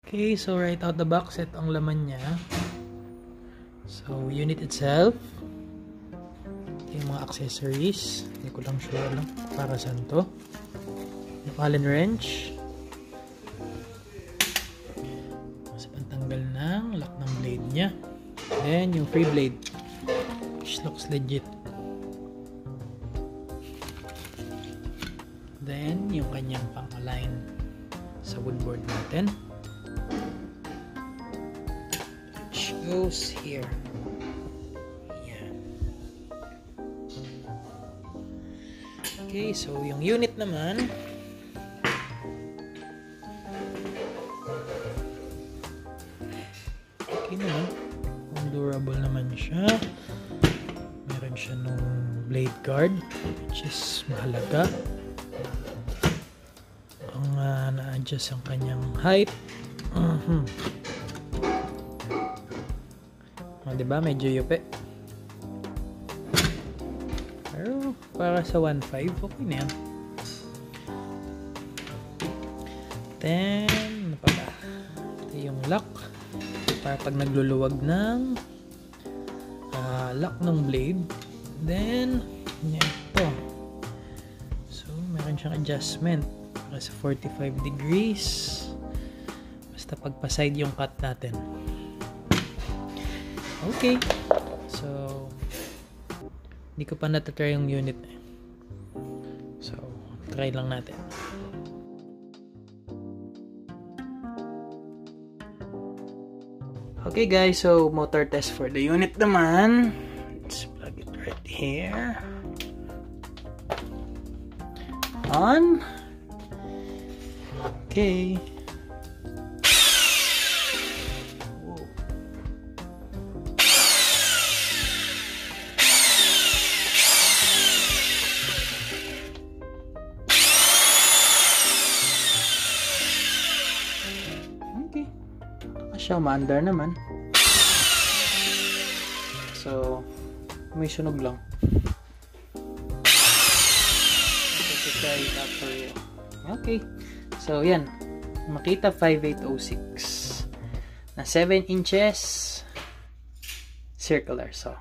Okay, so right out the box, ito ang laman niya. So, unit itself. Ito yung mga accessories. Hindi ko lang sure lang para saan to. Yung Allen wrench. Sa pantanggal ng lock ng blade niya. Then, yung free blade. Which looks legit. Then, yung kanyang pang-align sa woodboard natin. Which goes here. Yan. Okay, so yung unit naman. Okay naman. Durable naman siya. Meron siya nung blade guard, which is mahalaga. Ang na-adjust ang kanyang height. Diba? Medyo yupe. Pero para sa 1.5, okay na yan. Then, ano pa ba? Ito yung lock. Para pag nagluluwag ng lock ng blade. Then, ito. So, meron siyang adjustment. Para sa 45 degrees. Basta pagpa-side yung cut natin. Okay. So, hindi ko pa natatry yung unit. So, try lang natin. Okay guys, so motor test for the unit naman. Let's plug it right here. On. Okay. Siya, maandar naman. So, may sunog lang. Okay. So, yan. Makita 5806 na 7 inches circular. So,